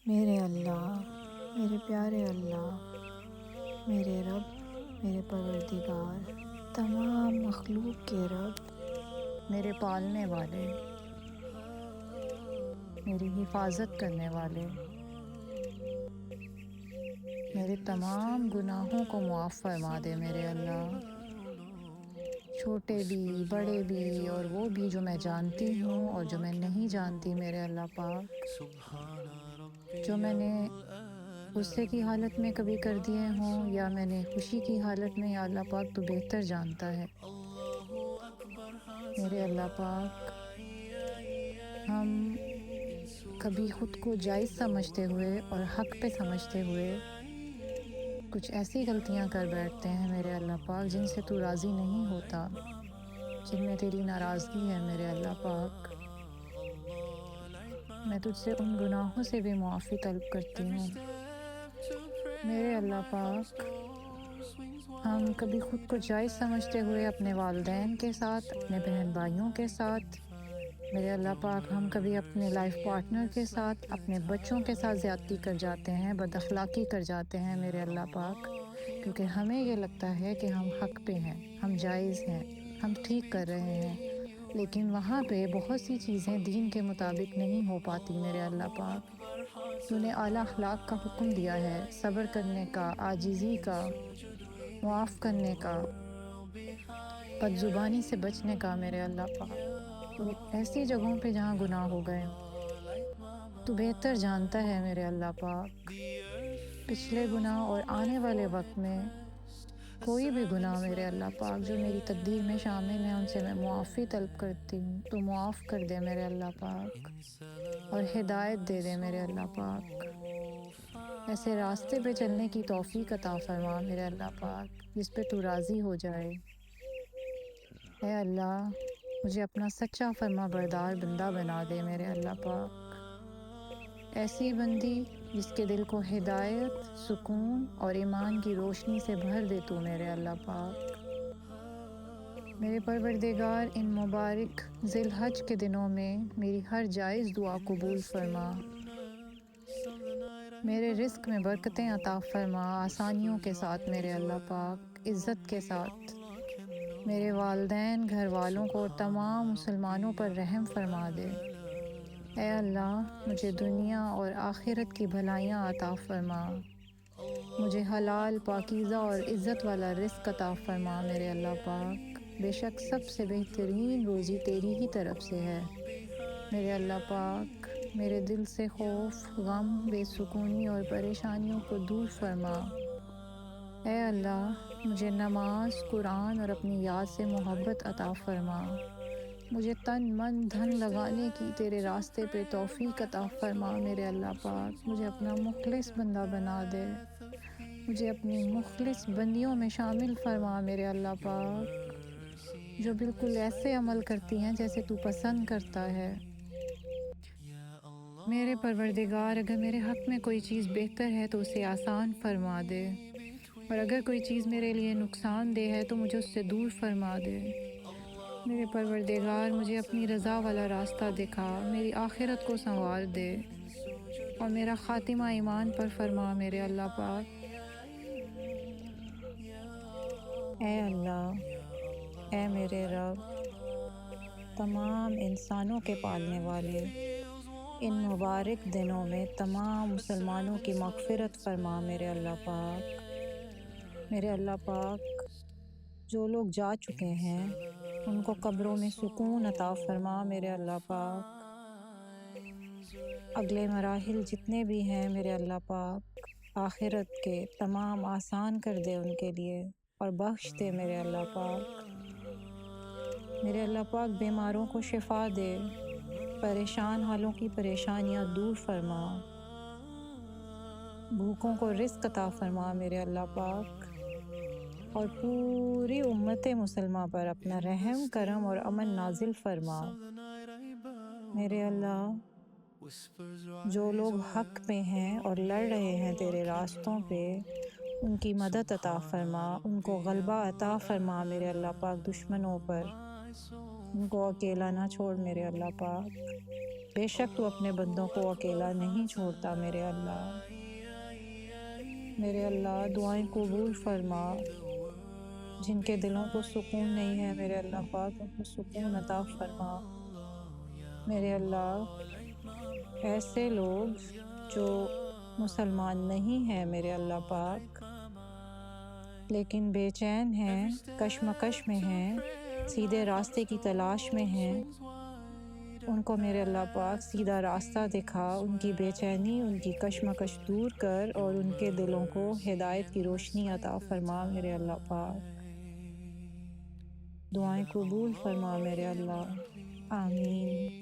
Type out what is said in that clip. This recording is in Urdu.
میرے اللہ، میرے پیارے اللہ، میرے رب، میرے پروردگار، تمام مخلوق کے رب، میرے پالنے والے، میری حفاظت کرنے والے، میرے تمام گناہوں کو معاف فرما دے میرے اللہ، چھوٹے بھی بڑے بھی اور وہ بھی جو میں جانتی ہوں اور جو میں نہیں جانتی میرے اللہ پاک، جو میں نے غصے کی حالت میں کبھی کر دیے ہوں یا میں نے خوشی کی حالت میں، یا اللہ پاک تو بہتر جانتا ہے میرے اللہ پاک۔ ہم کبھی خود کو جائز سمجھتے ہوئے اور حق پہ سمجھتے ہوئے کچھ ایسی غلطیاں کر بیٹھتے ہیں میرے اللہ پاک جن سے تو راضی نہیں ہوتا، جن میں تیری ناراضگی ہے میرے اللہ پاک۔ میں تجھ سے ان گناہوں سے بھی معافی طلب کرتی ہوں میرے اللہ پاک۔ ہم کبھی خود کو جائز سمجھتے ہوئے اپنے والدین کے ساتھ، اپنے بہن بھائیوں کے ساتھ، میرے اللہ پاک، ہم کبھی اپنے لائف پارٹنر کے ساتھ، اپنے بچوں کے ساتھ زیادتی کر جاتے ہیں، بد اخلاقی کر جاتے ہیں میرے اللہ پاک، کیونکہ ہمیں یہ لگتا ہے کہ ہم حق پہ ہیں، ہم جائز ہیں، ہم ٹھیک کر رہے ہیں، لیکن وہاں پہ بہت سی چیزیں دین کے مطابق نہیں ہو پاتی میرے اللہ پاک۔ تو نے اعلیٰ اخلاق کا حکم دیا ہے، صبر کرنے کا، عاجزی کا، معاف کرنے کا، بد زبانی سے بچنے کا میرے اللہ پاک۔ تو ایسی جگہوں پہ جہاں گناہ ہو گئے تو بہتر جانتا ہے میرے اللہ پاک، پچھلے گناہ اور آنے والے وقت میں کوئی بھی گناہ میرے اللہ پاک جو میری تقدیر میں شامل ہیں ان سے میں معافی طلب کرتی ہوں، تو معاف کر دے میرے اللہ پاک اور ہدایت دے دے میرے اللہ پاک، ایسے راستے پہ چلنے کی توفیق عطا فرما میرے اللہ پاک جس پہ تو راضی ہو جائے۔ اے اللہ، مجھے اپنا سچا فرما بردار بندہ بنا دے میرے اللہ پاک، ایسی بندی جس کے دل کو ہدایت، سکون اور ایمان کی روشنی سے بھر دے تو میرے اللہ پاک۔ میرے پروردگار، ان مبارک ذی الحج کے دنوں میں میری ہر جائز دعا قبول فرما، میرے رزق میں برکتیں عطا فرما آسانیوں کے ساتھ میرے اللہ پاک، عزت کے ساتھ۔ میرے والدین، گھر والوں کو اور تمام مسلمانوں پر رحم فرما دے۔ اے اللہ، مجھے دنیا اور آخرت کی بھلائیاں عطا فرما، مجھے حلال، پاکیزہ اور عزت والا رزق عطا فرما میرے اللہ پاک، بے شک سب سے بہترین روزی تیری ہی طرف سے ہے میرے اللہ پاک۔ میرے دل سے خوف، غم، بے سکونی اور پریشانیوں کو دور فرما۔ اے اللہ، مجھے نماز، قرآن اور اپنی یاد سے محبت عطا فرما، مجھے تن من دھن لگانے کی تیرے راستے پہ توفیق عطا فرما میرے اللہ پاک، مجھے اپنا مخلص بندہ بنا دے، مجھے اپنی مخلص بندیوں میں شامل فرما میرے اللہ پاک، جو بالکل ایسے عمل کرتی ہیں جیسے تو پسند کرتا ہے۔ میرے پروردگار، اگر میرے حق میں کوئی چیز بہتر ہے تو اسے آسان فرما دے، اور اگر کوئی چیز میرے لیے نقصان دہ ہے تو مجھے اس سے دور فرما دے۔ میرے پروردگار، مجھے اپنی رضا والا راستہ دکھا، میری آخرت کو سنوار دے اور میرا خاتمہ ایمان پر فرما میرے اللہ پاک۔ اے اللہ، اے میرے رب، تمام انسانوں کے پالنے والے، ان مبارک دنوں میں تمام مسلمانوں کی مغفرت فرما میرے اللہ پاک۔ میرے اللہ پاک، جو لوگ جا چکے ہیں ان کو قبروں میں سکون عطا فرما میرے اللہ پاک، اگلے مراحل جتنے بھی ہیں میرے اللہ پاک آخرت کے تمام آسان کر دے ان کے لیے اور بخش دے میرے اللہ پاک۔ میرے اللہ پاک، بیماروں کو شفا دے، پریشان حالوں کی پریشانیاں دور فرما، بھوکوں کو رزق عطا فرما میرے اللہ پاک، اور پوری امت مسلمہ پر اپنا رحم، کرم اور امن نازل فرما میرے اللہ۔ جو لوگ حق پہ ہیں اور لڑ رہے ہیں تیرے راستوں پہ، ان کی مدد عطا فرما، ان کو غلبہ عطا فرما میرے اللہ پاک دشمنوں پر، ان کو اکیلا نہ چھوڑ میرے اللہ پاک۔ بے شک تو اپنے بندوں کو اکیلا نہیں چھوڑتا میرے اللہ۔ میرے اللہ دعائیں قبول فرما، جن کے دلوں کو سکون نہیں ہے میرے اللہ پاک ان کو سکون عطا فرما۔ میرے اللہ ایسے لوگ جو مسلمان نہیں ہیں میرے اللہ پاک لیکن بے چین ہیں، کشمکش میں ہیں، سیدھے راستے کی تلاش میں ہیں، ان کو میرے اللہ پاک سیدھا راستہ دکھا، ان کی بے چینی ان کی کشمکش دور کر اور ان کے دلوں کو ہدایت کی روشنی عطا فرما میرے اللہ پاک۔ دعائیں قبول فرما میرے اللہ، آمین۔